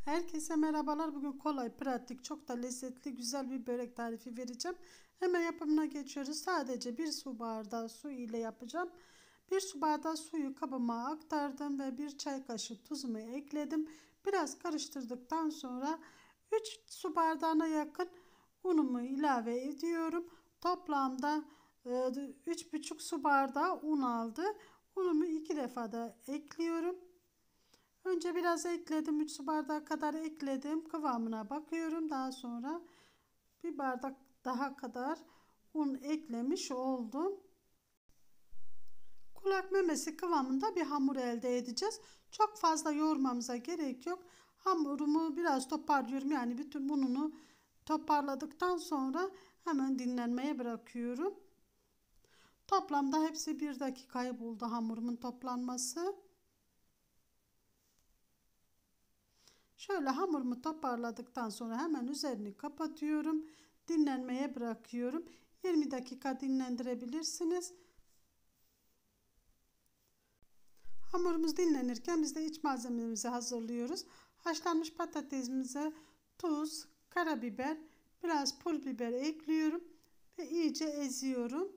Herkese merhabalar. Bugün kolay, pratik, çok da lezzetli, güzel bir börek tarifi vereceğim. Hemen yapımına geçiyoruz. Sadece bir su bardağı su ile yapacağım. Bir su bardağı suyu kabıma aktardım ve bir çay kaşığı tuzumu ekledim. Biraz karıştırdıktan sonra 3 su bardağına yakın unumu ilave ediyorum. Toplamda 3,5 su bardağı un aldı. Unumu 2 defa da ekliyorum. Önce biraz ekledim. 3 su bardağı kadar ekledim. Kıvamına bakıyorum. Daha sonra bir bardak daha kadar un eklemiş oldum. Kulak memesi kıvamında bir hamur elde edeceğiz. Çok fazla yoğurmamıza gerek yok. Hamurumu biraz toparlıyorum. Yani bütün ununu toparladıktan sonra hemen dinlenmeye bırakıyorum. Toplamda hepsi 1 dakikayı buldu hamurumun toplanması. Şöyle hamurumu toparladıktan sonra hemen üzerini kapatıyorum. Dinlenmeye bırakıyorum. 20 dakika dinlendirebilirsiniz. Hamurumuz dinlenirken biz de iç malzememizi hazırlıyoruz. Haşlanmış patatesimize tuz, karabiber, biraz pul biber ekliyorum ve iyice eziyorum.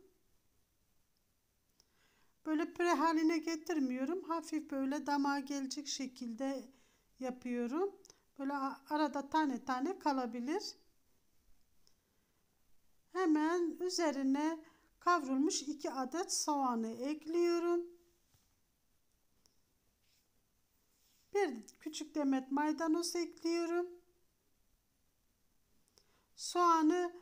Böyle püre haline getirmiyorum. Hafif böyle damağa gelecek şekilde yapıyorum. Böyle arada tane tane kalabilir. Hemen üzerine kavrulmuş 2 adet soğanı ekliyorum. Bir küçük demet maydanoz ekliyorum. Soğanı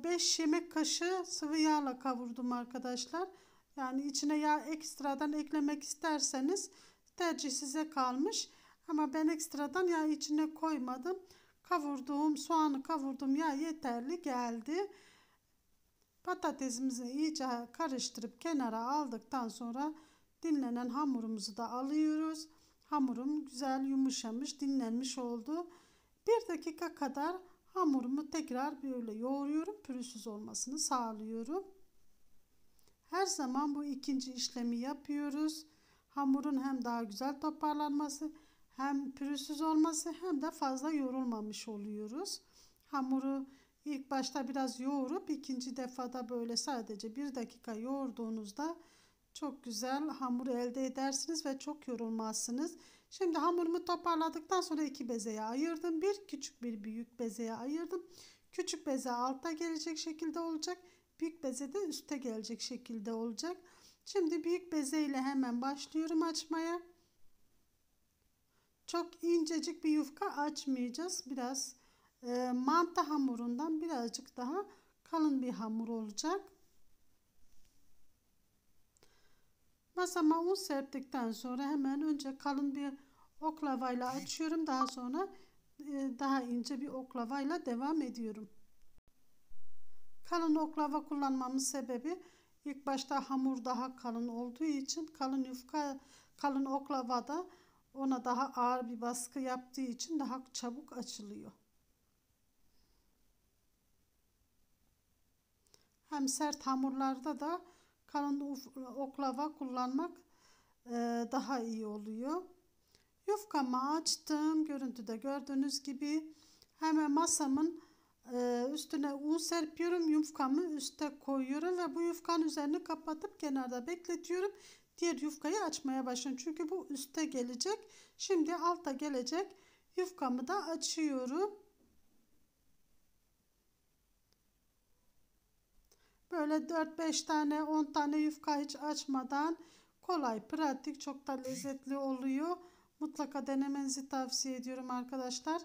5 yemek kaşığı sıvı yağla kavurdum arkadaşlar. Yani içine yağ ekstradan eklemek isterseniz tercih size kalmış. Ama ben ekstradan yağ içine koymadım. Soğanı kavurduğum yağ yeterli geldi. Patatesimizi iyice karıştırıp kenara aldıktan sonra dinlenen hamurumuzu da alıyoruz. Hamurum güzel yumuşamış, dinlenmiş oldu. 1 dakika kadar hamurumu tekrar böyle yoğuruyorum. Pürüzsüz olmasını sağlıyorum. Her zaman bu ikinci işlemi yapıyoruz. Hamurun hem daha güzel toparlanması, hem pürüzsüz olması, hem de fazla yoğrulmamış oluyoruz. Hamuru ilk başta biraz yoğurup ikinci defada böyle sadece 1 dakika yoğurduğunuzda çok güzel hamur elde edersiniz ve çok yorulmazsınız. Şimdi hamurumu toparladıktan sonra 2 bezeye ayırdım. Bir küçük bir büyük bezeye ayırdım. Küçük beze alta gelecek şekilde olacak. Büyük beze de üste gelecek şekilde olacak. Şimdi büyük beze ile hemen başlıyorum açmaya. Çok incecik bir yufka açmayacağız. Biraz mantı hamurundan birazcık daha kalın bir hamur olacak. Masama un serptikten sonra hemen önce kalın bir oklavayla açıyorum. Daha sonra daha ince bir oklavayla devam ediyorum. Kalın oklava kullanmamın sebebi ilk başta hamur daha kalın olduğu için kalın oklavada ona daha ağır bir baskı yaptığı için daha çabuk açılıyor. Hem sert hamurlarda da kalın oklava kullanmak daha iyi oluyor. Yufkamı açtım. Görüntüde gördüğünüz gibi hemen masamın üstüne un serpiyorum. Yufkamı üste koyuyorum ve bu yufkanın üzerini kapatıp kenarda bekletiyorum. Diğer yufkayı açmaya başlıyorum. Çünkü bu üste gelecek. Şimdi alta gelecek. Yufkamı da açıyorum. Böyle 4-5 tane 10 tane yufka hiç açmadan kolay, pratik, çok da lezzetli oluyor. Mutlaka denemenizi tavsiye ediyorum arkadaşlar.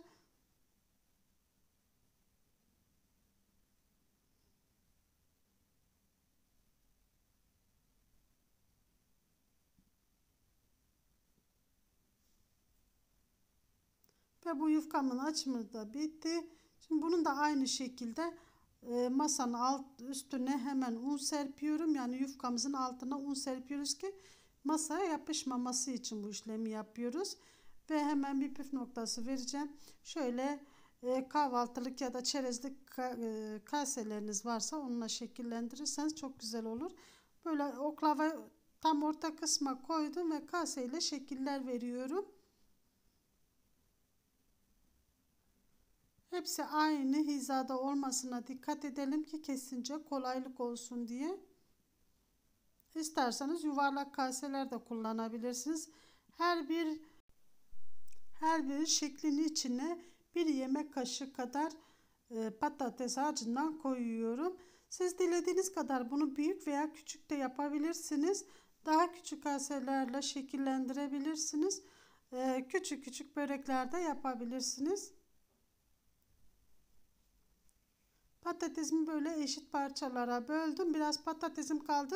Ve bu yufkamın açımı da bitti. Şimdi bunun da aynı şekilde masanın üstüne hemen un serpiyorum. Yani yufkamızın altına un serpiyoruz ki masaya yapışmaması için bu işlemi yapıyoruz. Ve hemen bir püf noktası vereceğim. Şöyle kahvaltılık ya da çerezlik kaseleriniz varsa onunla şekillendirirseniz çok güzel olur. Böyle oklava tam orta kısma koydum ve kaseyle şekiller veriyorum. Hepsi aynı hizada olmasına dikkat edelim ki kesince kolaylık olsun diye. İsterseniz yuvarlak kaseler de kullanabilirsiniz. Her bir şeklin içine bir yemek kaşığı kadar patates harcından koyuyorum. Siz dilediğiniz kadar bunu büyük veya küçük de yapabilirsiniz. Daha küçük kaselerle şekillendirebilirsiniz. Küçük küçük börekler de yapabilirsiniz. Patatesimi böyle eşit parçalara böldüm. Biraz patatesim kaldı.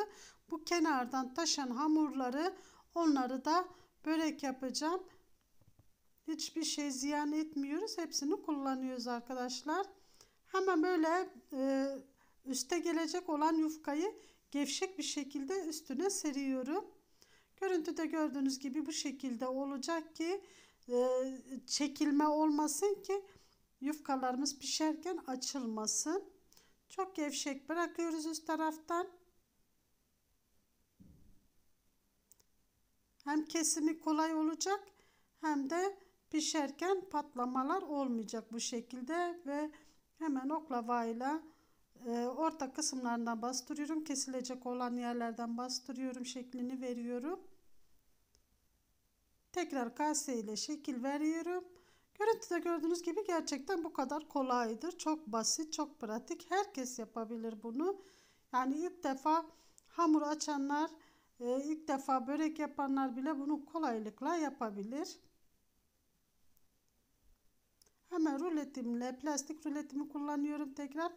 Bu kenardan taşan hamurları, onları da börek yapacağım. Hiçbir şey ziyan etmiyoruz. Hepsini kullanıyoruz arkadaşlar. Hemen böyle üste gelecek olan yufkayı gevşek bir şekilde üstüne seriyorum. Görüntüde gördüğünüz gibi bu şekilde olacak ki çekilme olmasın ki yufkalarımız pişerken açılmasın. Çok gevşek bırakıyoruz üst taraftan. Hem kesimi kolay olacak hem de pişerken patlamalar olmayacak bu şekilde ve hemen oklavayla orta kısımlarından bastırıyorum. Kesilecek olan yerlerden bastırıyorum. Şeklini veriyorum. Tekrar kase ile şekil veriyorum. Görüntüde gördüğünüz gibi gerçekten bu kadar kolaydır. Çok basit, çok pratik. Herkes yapabilir bunu. Yani ilk defa hamur açanlar, ilk defa börek yapanlar bile bunu kolaylıkla yapabilir. Hemen ruletimle, plastik ruletimi kullanıyorum tekrar.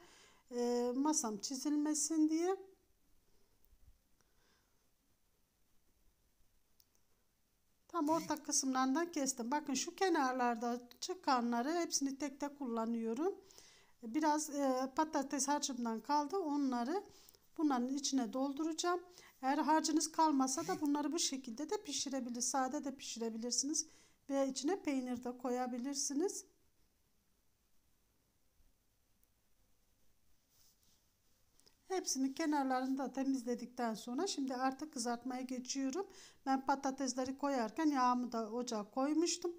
Masam çizilmesin diye. Tam orta kısımlardan kestim. Bakın şu kenarlarda çıkanları hepsini tek tek kullanıyorum. Biraz patates harcımdan kaldı. Onları bunların içine dolduracağım. Eğer harcınız kalmasa da bunları bu şekilde de pişirebilirsiniz. Sade de pişirebilirsiniz. Veya içine peynir de koyabilirsiniz. Hepsinin kenarlarını da temizledikten sonra şimdi artık kızartmaya geçiyorum. Ben patatesleri koyarken yağımı da ocağa koymuştum.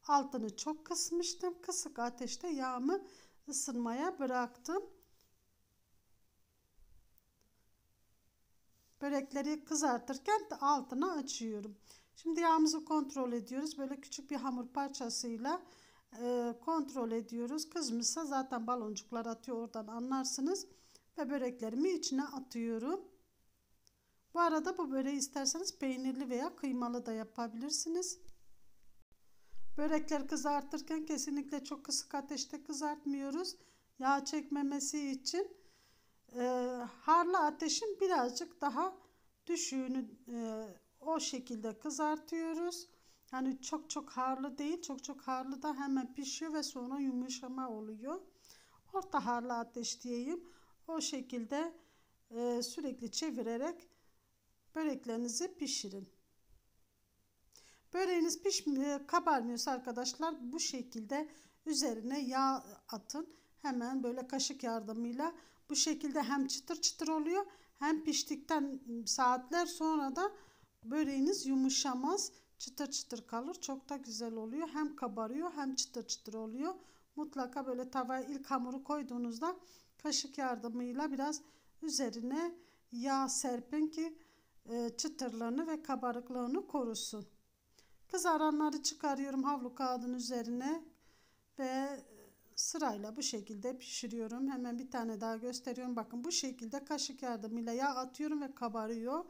Altını çok kısmıştım. Kısık ateşte yağımı ısınmaya bıraktım. Börekleri kızartırken de altını açıyorum. Şimdi yağımızı kontrol ediyoruz. Böyle küçük bir hamur parçasıyla kontrol ediyoruz. Kızmışsa zaten baloncuklar atıyor, oradan anlarsınız. Ve böreklerimi içine atıyorum. Bu arada bu böreği isterseniz peynirli veya kıymalı da yapabilirsiniz. Börekleri kızartırken kesinlikle çok kısık ateşte kızartmıyoruz. Yağ çekmemesi için harlı ateşin birazcık daha düşüğünü o şekilde kızartıyoruz. Yani çok harlı değil. Çok harlı da hemen pişiyor ve sonra yumuşama oluyor. Orta harlı ateş diyeyim. O şekilde sürekli çevirerek böreklerinizi pişirin. Böreğiniz kabarmıyorsa arkadaşlar bu şekilde üzerine yağ atın. Hemen böyle kaşık yardımıyla bu şekilde hem çıtır çıtır oluyor hem piştikten saatler sonra da böreğiniz yumuşamaz. Çıtır çıtır kalır. Çok da güzel oluyor. Hem kabarıyor hem çıtır çıtır oluyor. Mutlaka böyle tavaya ilk hamuru koyduğunuzda kaşık yardımıyla biraz üzerine yağ serpin ki çıtırlığını ve kabarıklığını korusun. Kızaranları çıkarıyorum havlu kağıdın üzerine ve sırayla bu şekilde pişiriyorum. Hemen bir tane daha gösteriyorum. Bakın bu şekilde kaşık yardımıyla yağ atıyorum ve kabarıyor.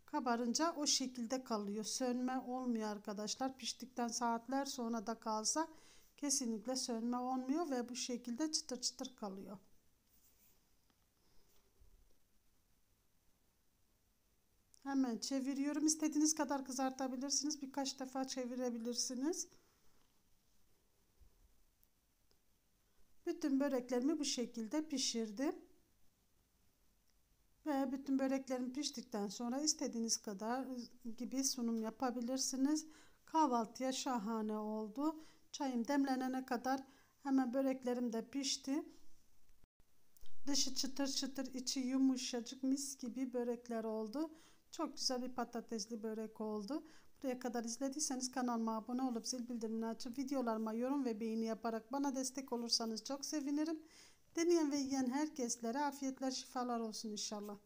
Kabarınca o şekilde kalıyor. Sönme olmuyor arkadaşlar. Piştikten saatler sonra da kalsa kesinlikle sönme olmuyor ve bu şekilde çıtır çıtır kalıyor. Hemen çeviriyorum. İstediğiniz kadar kızartabilirsiniz. Birkaç defa çevirebilirsiniz. Bütün böreklerimi bu şekilde pişirdim. Ve bütün böreklerim piştikten sonra istediğiniz kadar gibi sunum yapabilirsiniz. Kahvaltıya şahane oldu. Çayım demlenene kadar hemen böreklerim de pişti. Dışı çıtır çıtır, içi yumuşacık mis gibi börekler oldu. Çok güzel bir patatesli börek oldu. Buraya kadar izlediyseniz kanalıma abone olup zil bildirimini açıp videolarıma yorum ve beğeni yaparak bana destek olursanız çok sevinirim. Deneyen ve yiyen herkeslere afiyetler şifalar olsun inşallah.